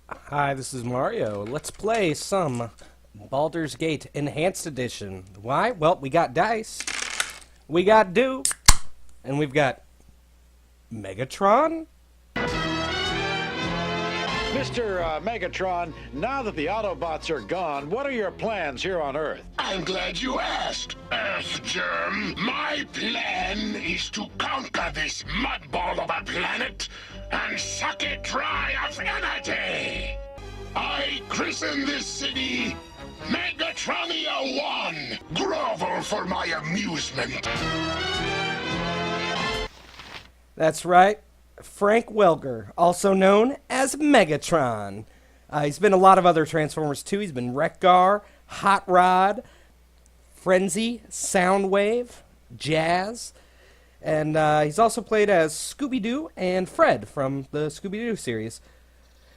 Hi, this is Mario. Let's play some Baldur's Gate Enhanced Edition. Why? Well, we got dice, we got dew, and we've got Megatron? Mr. Megatron, now that the Autobots are gone, what are your plans here on Earth? I'm glad you asked, Earth Germ. My plan is to conquer this mudball of a planet and suck it dry of energy. I christen this city Megatronia 1. Grovel for my amusement. That's right. Frank Welker, also known as Megatron. He's been a lot of other Transformers too. He's been Wreck-Gar, Hot Rod, Frenzy, Soundwave, Jazz, and he's also played as Scooby-Doo and Fred from the Scooby-Doo series.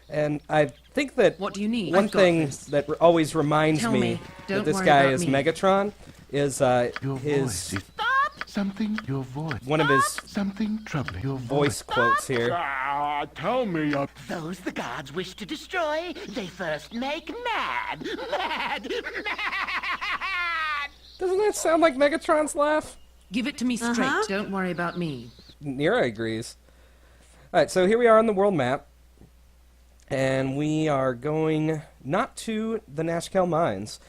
And I think that what do you need? one thing that always reminds me that this guy is Megatron is his Something your voice. one of his Something troubling your voice quotes here. Tell me. Those the gods wish to destroy, they first make mad. Mad! Mad! Doesn't that sound like Megatron's laugh? Give it to me straight. Don't worry about me. Nira agrees. Alright, so here we are on the world map. And we are going not to the Nashkel Mines.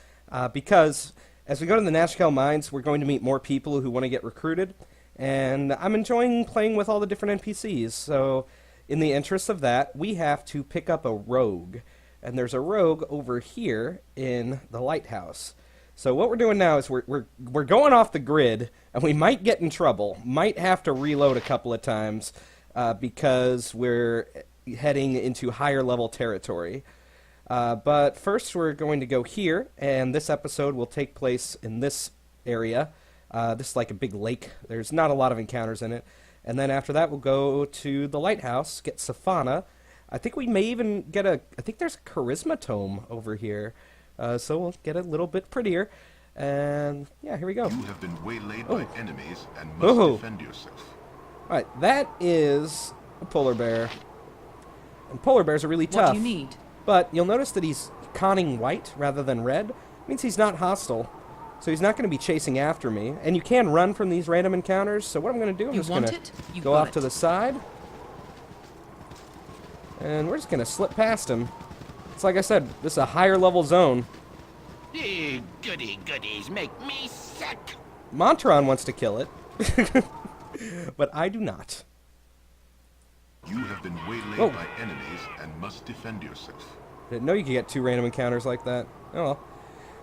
Because as we go to the Nashkel Mines, we're going to meet more people who want to get recruited. And I'm enjoying playing with all the different NPCs. So in the interest of that, we have to pick up a rogue. And there's a rogue over here in the lighthouse. So what we're doing now is we're going off the grid, and we might get in trouble. Might have to reload a couple of times because we're heading into higher level territory. But first we're going to go here, and this episode will take place in this area. This is like a big lake. There's not a lot of encounters in it. And then after that we'll go to the lighthouse, get Safana. I think we may even get I think there's a charisma tome over here. So we'll get a little bit prettier. And yeah, here we go. You have been waylaid by enemies and must defend yourself. Alright, that is a polar bear. And polar bears are really tough. What do you need? But you'll notice that he's conning white rather than red. It means he's not hostile. So he's not going to be chasing after me. And you can run from these random encounters. So what I'm going to do, I'm just going to go off to the side. And we're just going to slip past him. It's like I said, this is a higher level zone. Goody goodies make me sick. Montron wants to kill it. But I do not. You have been waylaid by enemies and must defend yourself. Didn't know you could get 2 random encounters like that. Oh well.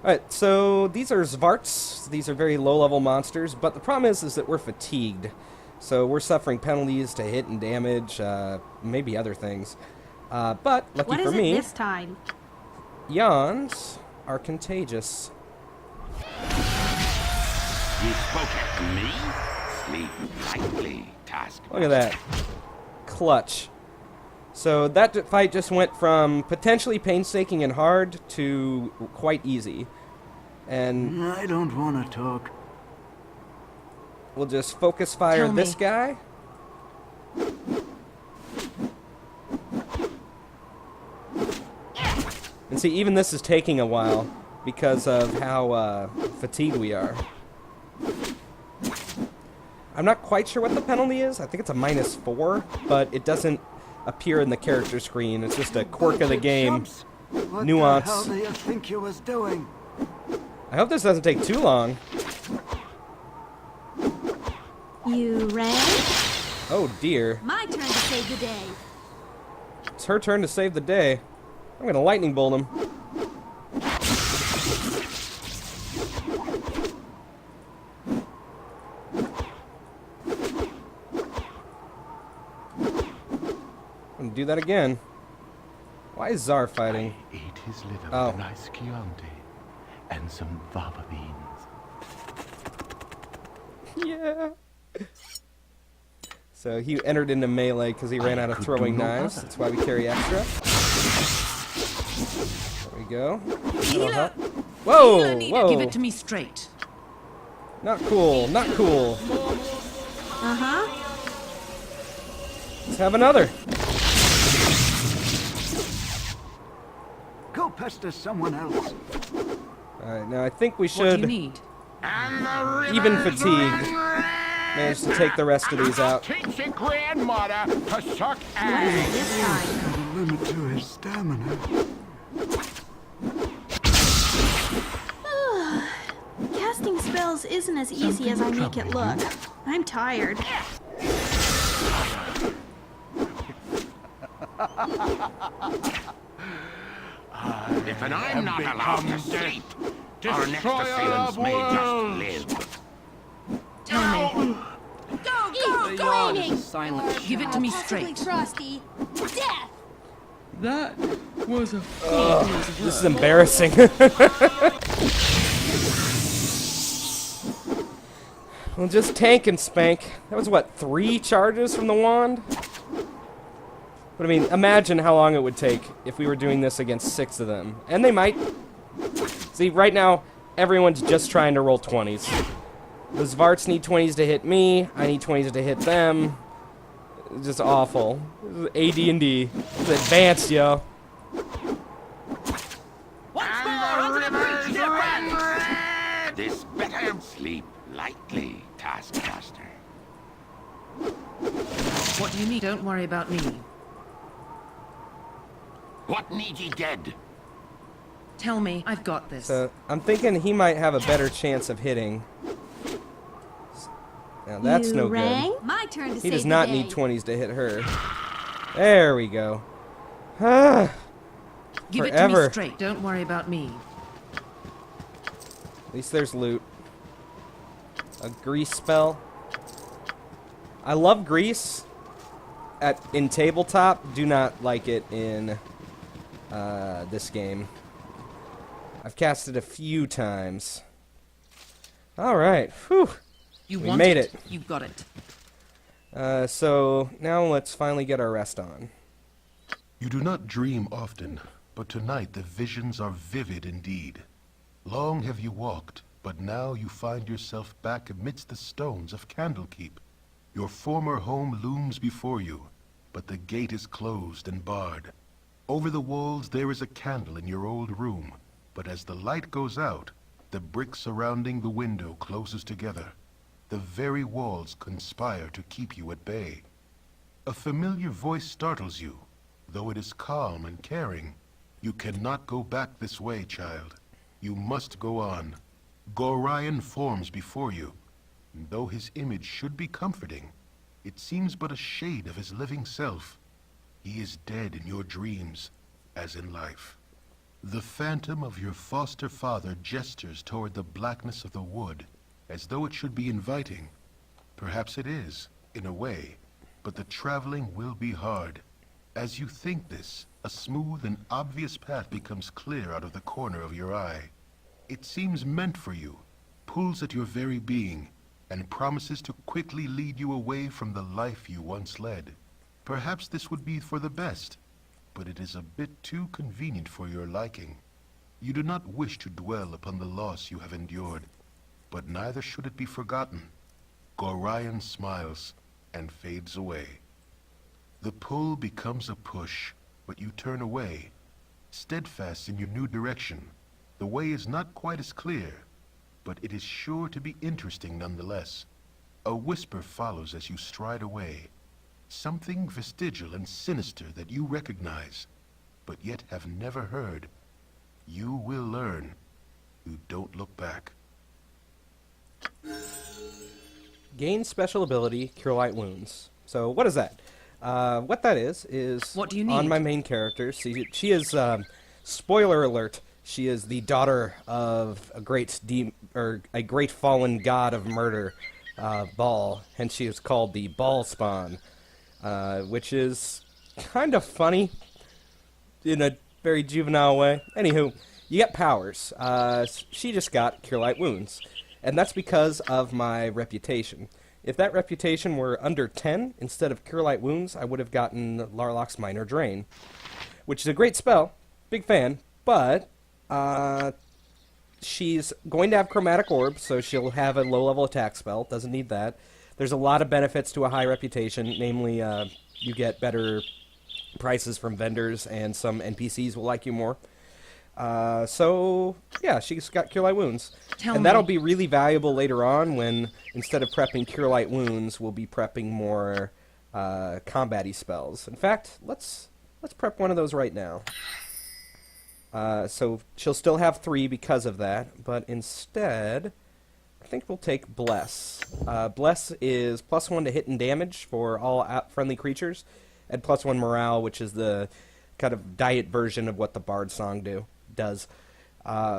Alright, so these are Zvarts. These are very low-level monsters, but the problem is that we're fatigued. So we're suffering penalties to hit and damage, maybe other things. But, lucky for me, this time? yawns are contagious. You spoke to me? Sleep lightly, task. Look at that. Clutch. So that fight just went from potentially painstaking and hard to quite easy. And I don't want to talk. we'll just focus fire this guy. And see, even this is taking a while because of how fatigued we are. I'm not quite sure what the penalty is. I think it's a -4, but it doesn't appear in the character screen. It's just a quirk of the game. Nuance. What the hell do you think you was doing? I hope this doesn't take too long. You ready? Oh dear. My turn to save the day. It's her turn to save the day. I'm gonna lightning bolt him. I'm gonna do that again. Why is Zar fighting? I ate his liver Oh. with a nice Chianti and some fava beans. Yeah. So he entered into melee because he ran out of throwing knives. That's why we carry extra. There we go. That'll help. Whoa! Whoa! Give it to me straight. Not cool. Not cool. Let's have another. pester someone else. Alright, now I think we What do should, you need? even fatigue, manage to take the rest of these out. Teach your grandmother to suck What is it this time? Got a limit to his stamina. Casting spells isn't as easy as I make it look. I'm tired. If I'm not allowed to sleep, our next assailants may just live. Tell me. Flaming! Silent. Give it to me Possibly straight. frosty. Death! That was a This is embarrassing. Well, just tank and spank. That was, what, 3 charges from the wand? But I mean, imagine how long it would take if we were doing this against 6 of them. And they might. See, right now, everyone's just trying to roll 20s. The Zvarts need 20s to hit me. I need 20s to hit them. It's just awful. AD&D. It's advanced, yo. This better sleep lightly, Taskmaster. What do you need? Don't worry about me. What need ye dead? Tell me. I've got this. So, I'm thinking he might have a better chance of hitting. Now, that's you no rang? good. My turn to He save does the not day. need 20s to hit her. There we go. Ah, Give it to forever. me straight. Don't worry about me. At least there's loot. A grease spell. I love grease in tabletop. Do not like it in this game. I've cast it a few times. All right. Whew. You We want made it. You got it. So now let's finally get our rest on. You do not dream often, but tonight the visions are vivid indeed. Long have you walked, but now you find yourself back amidst the stones of Candlekeep. Your former home looms before you, but the gate is closed and barred. Over the walls there is a candle in your old room, but as the light goes out, the brick surrounding the window closes together. The very walls conspire to keep you at bay. A familiar voice startles you, though it is calm and caring. You cannot go back this way, child. You must go on. Gorion forms before you. And though his image should be comforting, it seems but a shade of his living self. He is dead in your dreams, as in life. The phantom of your foster father gestures toward the blackness of the wood, as though it should be inviting. Perhaps it is, in a way, but the traveling will be hard. As you think this, a smooth and obvious path becomes clear out of the corner of your eye. It seems meant for you, pulls at your very being, and promises to quickly lead you away from the life you once led. Perhaps this would be for the best, but it is a bit too convenient for your liking. You do not wish to dwell upon the loss you have endured, but neither should it be forgotten. Gorion smiles and fades away. The pull becomes a push, but you turn away, steadfast in your new direction. The way is not quite as clear, but it is sure to be interesting nonetheless. A whisper follows as you stride away, something vestigial and sinister that you recognize, but yet have never heard. You will learn. You don't look back. Gain special ability, Cure Light Wounds. So what is that? What that is What do you on need? my main character. She is spoiler alert. She is the daughter of a great fallen god of murder, Baal, and she is called the Baal Spawn, which is kind of funny in a very juvenile way. Anywho, you get powers. She just got Cure Light Wounds, and that's because of my reputation. If that reputation were under 10, instead of Cure Light Wounds, I would have gotten Larlock's Minor Drain, which is a great spell. Big fan, but she's going to have Chromatic Orb, so she'll have a low-level attack spell. Doesn't need that. There's a lot of benefits to a high reputation, namely you get better prices from vendors, and some NPCs will like you more. So, yeah, she's got Cure Light Wounds. Tell that'll me. be really valuable later on when, instead of prepping Cure Light Wounds, we'll be prepping more combat-y spells. In fact, let's prep one of those right now. So she'll still have 3 because of that, but instead, I think we'll take Bless. Bless is +1 to hit and damage for all friendly creatures, and +1 morale, which is the kind of diet version of what the Bard Song does.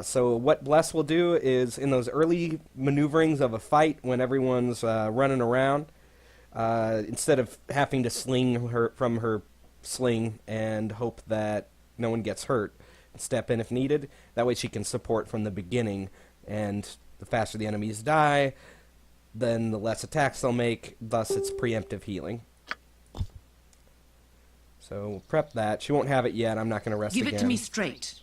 So what Bless will do is, in those early maneuverings of a fight when everyone's running around, instead of having to sling her from her sling and hope that no one gets hurt, step in if needed. That way she can support from the beginning, and the faster the enemies die, then the less attacks they'll make, thus it's preemptive healing. So we'll prep that. She won't have it yet. I'm not going to rest Give again. it to me straight.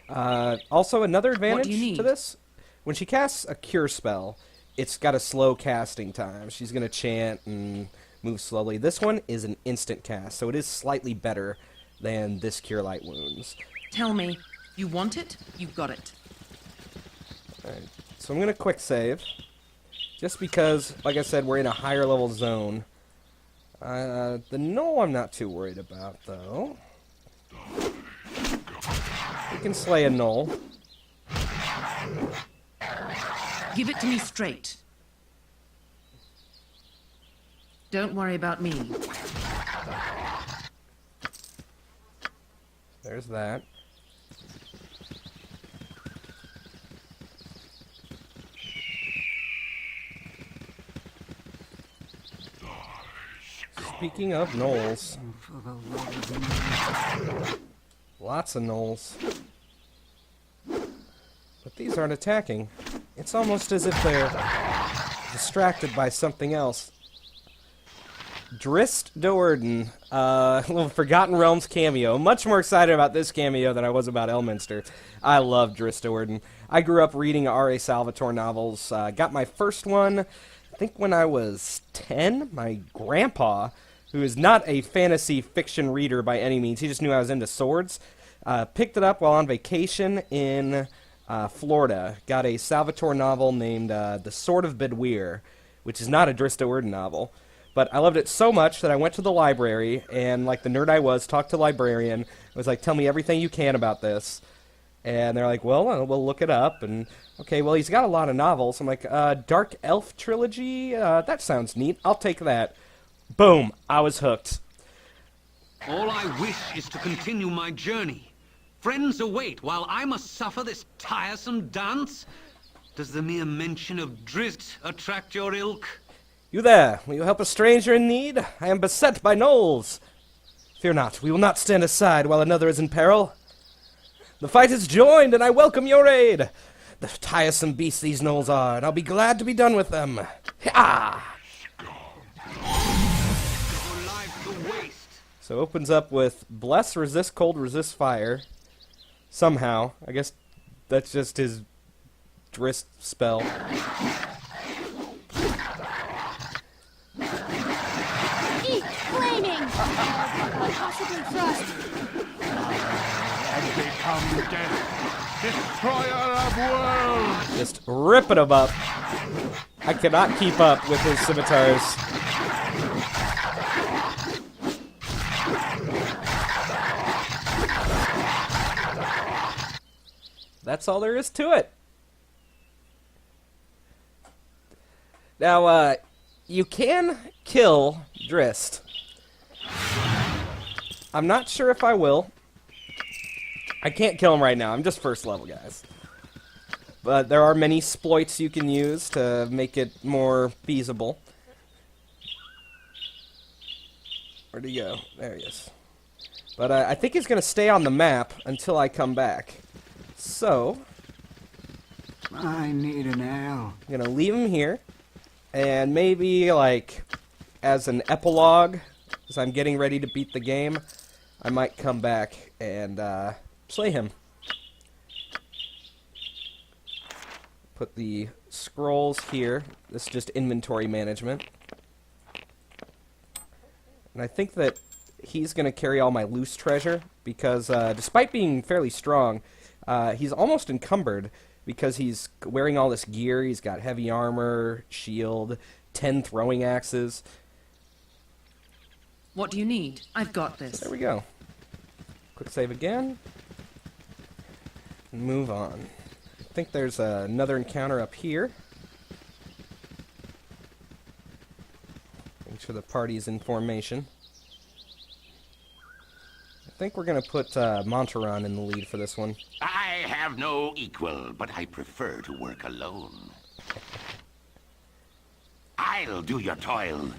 Also, another advantage do you need? to this, when she casts a cure spell, it's got a slow casting time. She's going to chant and move slowly. This one is an instant cast, so it is slightly better than this Cure Light Wounds. Tell me. You want it? You've got it. Alright, so I'm going to quick save, just because, like I said, we're in a higher level zone. The gnoll I'm not too worried about, though. We can slay a gnoll. Give it to me straight. Don't worry about me. There's that. Speaking of gnolls, lots of gnolls. But these aren't attacking. It's almost as if they're distracted by something else. Drizzt Do'urden, little Forgotten Realms cameo. Much more excited about this cameo than I was about Elminster. I love Drizzt Do'urden. I grew up reading R.A. Salvatore novels. Got my first one, I think, when I was 10. My grandpa, who is not a fantasy fiction reader by any means, he just knew I was into swords, picked it up while on vacation in Florida. Got a Salvatore novel named The Sword of Bedwyr, which is not a Drizzt Do'urden novel. But I loved it so much that I went to the library and, like the nerd I was, talked to the librarian. I was like, tell me everything you can about this. And they're like, well, we'll look it up. And, okay, well, he's got a lot of novels. I'm like, Dark Elf Trilogy? That sounds neat. I'll take that. Boom. I was hooked. All I wish is to continue my journey. Friends await while I must suffer this tiresome dance? Does the mere mention of Drizzt attract your ilk? You there, will you help a stranger in need? I am beset by gnolls. Fear not, we will not stand aside while another is in peril. The fight is joined, and I welcome your aid. The tiresome beasts these gnolls are, and I'll be glad to be done with them. Ha! So opens up with Bless, Resist Cold, Resist Fire. Somehow. I guess that's just his Drizzt spell. Possibly frost. And become death, destroyer of worlds! Just ripping him up. I cannot keep up with his scimitars. That's all there is to it. Now, you can kill Drizzt. I'm not sure if I will. I can't kill him right now. I'm just first level, guys. But there are many exploits you can use to make it more feasible. Where'd he go? There he is. But I think he's going to stay on the map until I come back. So, I need an ale. I'm going to leave him here. And maybe, like, as an epilogue, as I'm getting ready to beat the game, I might come back and slay him. Put the scrolls here. This is just inventory management. And I think that he's going to carry all my loose treasure, because despite being fairly strong, he's almost encumbered, because he's wearing all this gear. He's got heavy armor, shield, 10 throwing axes. What do you need? I've got this. There we go. Quick save again. Move on. I think there's another encounter up here. Make sure the party's in formation. I think we're going to put Montaron in the lead for this one. I have no equal, but I prefer to work alone. I'll do your toil.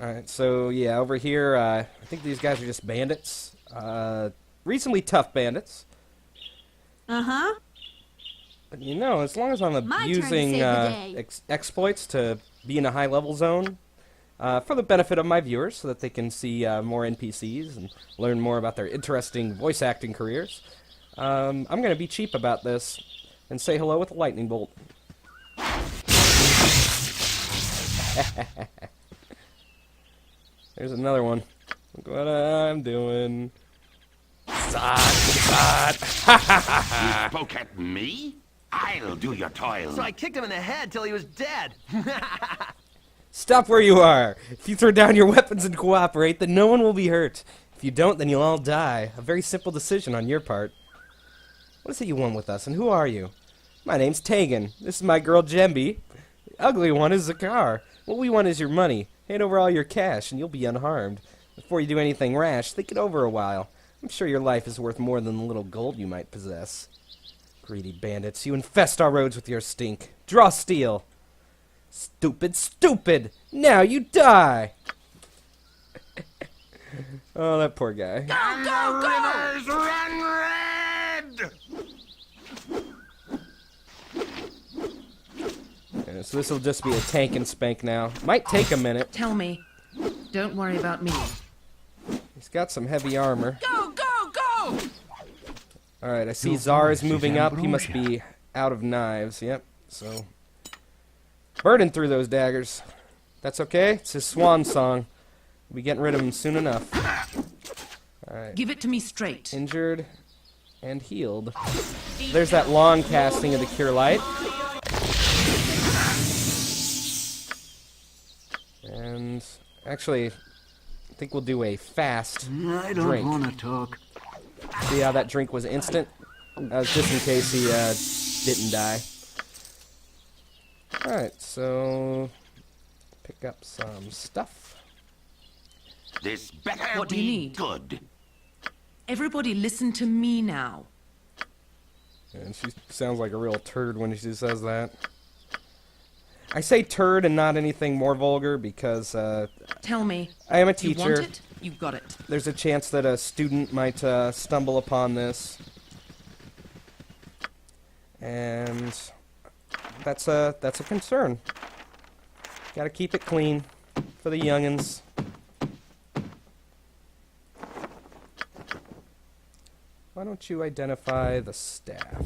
Alright, so yeah, over here, I think these guys are just bandits. Reasonably tough bandits. Uh-huh. But you know, as long as I'm My turn to using save the day. exploits to be in a high-level zone, for the benefit of my viewers, so that they can see more NPCs and learn more about their interesting voice acting careers, I'm going to be cheap about this and say hello with a lightning bolt. There's another one. Look what I'm doing. You spoke at me? I'll do your toil. So I kicked him in the head till he was dead. Stop where you are! If you throw down your weapons and cooperate, then no one will be hurt. If you don't, then you'll all die. A very simple decision on your part. What is it you want with us, and who are you? My name's Tegan. This is my girl Jemby. The ugly one is Zakar. What we want is your money. Hand over all your cash, and you'll be unharmed. Before you do anything rash, think it over a while. I'm sure your life is worth more than the little gold you might possess. Greedy bandits, you infest our roads with your stink. Draw steel! Stupid, stupid! Now you die! Oh, that poor guy. Go, go, go! Rivers run red! Yeah, so this will just be a tank and spank now. Might take a minute. Tell me. Don't worry about me. He's got some heavy armor. Go, go, go! Alright, I see Your Czar is voice is moving up. He must ambrosia. be out of knives. Yep, so... burning through those daggers. That's okay. It's his swan song. We'll be getting rid of him soon enough. Alright. Give it to me straight. Injured and healed. There's that long casting of the Cure Light. And actually, I think we'll do a fast I don't drink. want to talk. See how that drink was instant? That was just in case he didn't die. Alright, so pick up some stuff. This better What do you be need? good. Everybody listen to me now. And she sounds like a real turd when she says that. I say turd and not anything more vulgar because Tell me. I am a You teacher. want it? You got it. There's a chance that a student might stumble upon this. And that's a concern. Gotta keep it clean for the youngins. Why don't you identify the staff?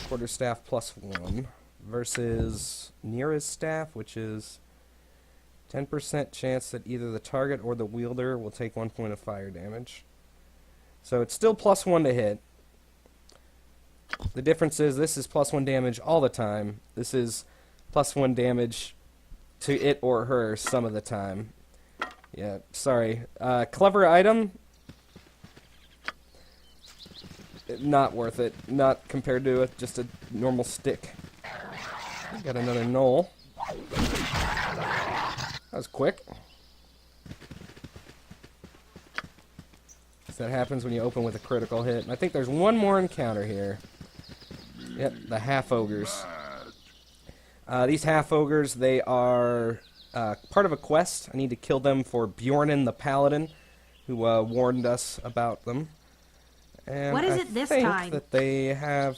Quarterstaff +1 versus nearest staff, which is 10% chance that either the target or the wielder will take 1 point of fire damage. So it's still +1 to hit. The difference is this is +1 damage all the time. This is +1 damage to it or her some of the time. Yeah, sorry. Clever item. Not worth it. Not compared to just a normal stick. Got another gnoll. That was quick. So that happens when you open with a critical hit. And I think there's one more encounter here. Yep, the Half-Ogres. These Half-Ogres, they are part of a quest. I need to kill them for Bjornen the Paladin, who warned us about them. And What is I it this think time? that they have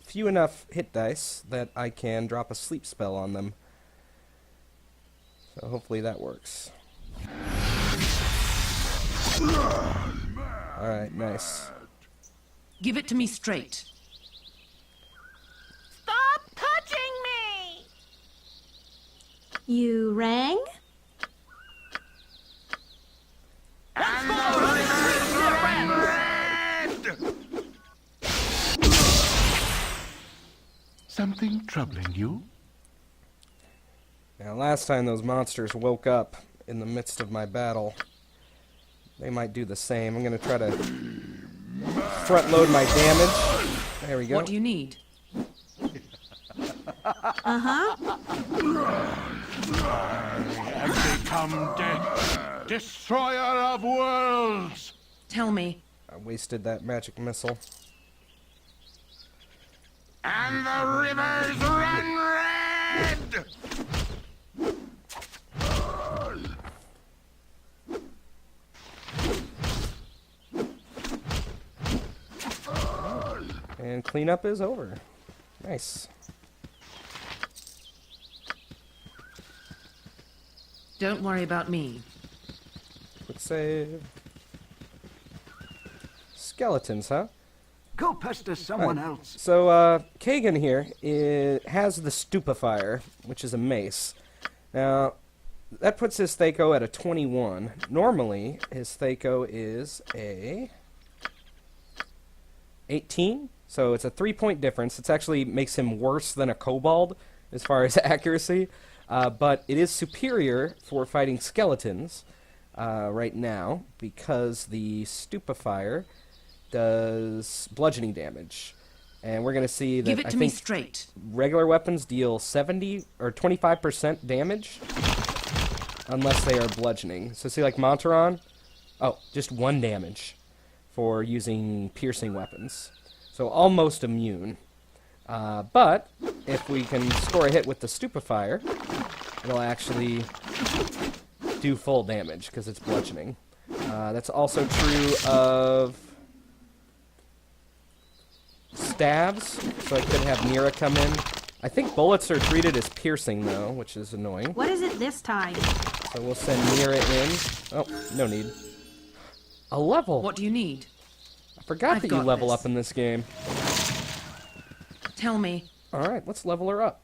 few enough hit dice that I can drop a sleep spell on them. So hopefully that works. Alright, nice. Give it to me straight. Stop touching me! You rang? something troubling you? Now, last time those monsters woke up in the midst of my battle, they might do the same. I'm going to try to front load my damage. There we go. What do you need? Uh-huh. Have become death, destroyer of worlds. Tell me. I wasted that magic missile. And the rivers run red! And cleanup is over. Nice. Don't worry about me. Quick save. Skeletons, huh? Go pester someone Right. else. So, Kagan here has the Stupefier, which is a mace. Now, that puts his Thaco at a 21. Normally, his Thaco is a 18, so it's a 3-point difference. It actually makes him worse than a kobold as far as accuracy, but it is superior for fighting skeletons right now because the Stupefier does bludgeoning damage. And we're going to see that Give it I to me think straight. regular weapons deal 70 or 25% damage unless they are bludgeoning. So see, like Montaron, just 1 damage for using piercing weapons. So almost immune. But if we can score a hit with the Stupefier, it'll actually do full damage because it's bludgeoning. That's also true of stabs, so I could have Mira come in. I think bullets are treated as piercing, though, which is annoying. What is it this time? So we'll send Mira in. Oh, no need. A level! What do you need? I forgot I've that you got level this. up in this game. Tell me. Alright, let's level her up.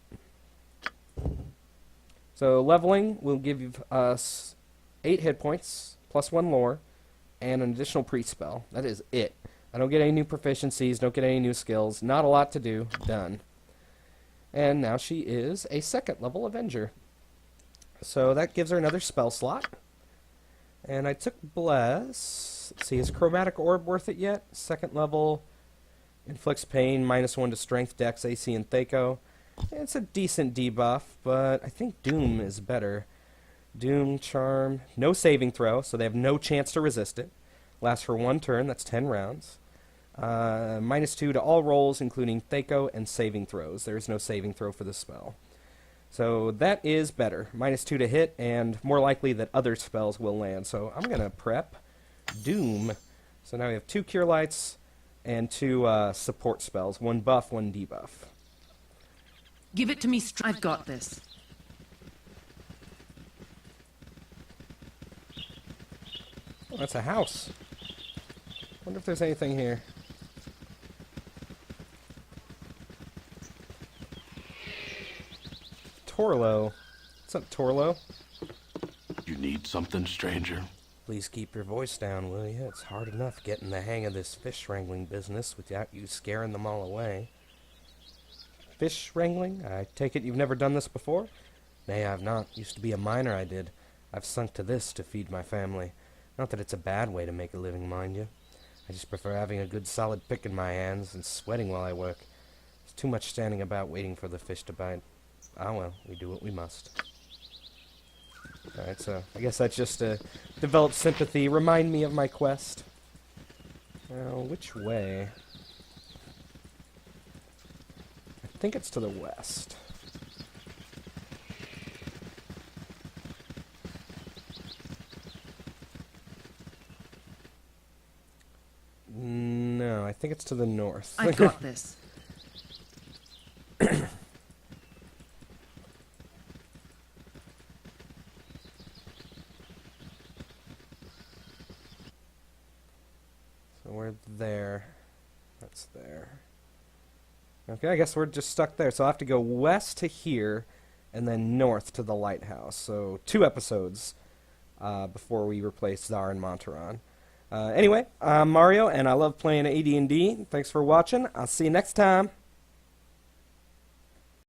So leveling will give us 8 hit points, plus 1 lore, and an additional priest spell. That is it. I don't get any new proficiencies, don't get any new skills. Not a lot to do. Done. And now she is a 2nd level Avenger. So that gives her another spell slot. And I took Bless. Let's see, is Chromatic Orb worth it yet? 2nd level. Inflicts pain, -1 to strength, dex, AC, and Thaco. It's a decent debuff, but I think Doom is better. Doom, Charm, no saving throw, so they have no chance to resist it. Lasts for 1 turn, that's 10 rounds. -2 to all rolls, including Thaco and saving throws. There is no saving throw for this spell. So that is better. -2 to hit, and more likely that other spells will land. So I'm going to prep Doom. So now we have 2 Cure Lights and 2 support spells. 1 buff, 1 debuff. Give it to me straight. I've got this. Oh, that's a house. Wonder if there's anything here. Torlo. What's up, Torlo? You need something, stranger? Please keep your voice down, will you? It's hard enough getting the hang of this fish wrangling business without you scaring them all away. Fish wrangling? I take it you've never done this before? Nay, I've not. Used to be a miner, I did. I've sunk to this to feed my family. Not that it's a bad way to make a living, mind you. I just prefer having a good solid pick in my hands and sweating while I work. There's too much standing about waiting for the fish to bite. Ah well, we do what we must. Alright, so I guess that's just to develop sympathy, remind me of my quest. Now, which way? I think it's to the west. No, I think it's to the north. I've got this. So we're there. That's there. Okay, I guess we're just stuck there. So I'll have to go west to here, and then north to the lighthouse. So 2 episodes before we replace Zar and Montaron. Anyway, I'm Mario, and I love playing AD&D. Thanks for watching. I'll see you next time.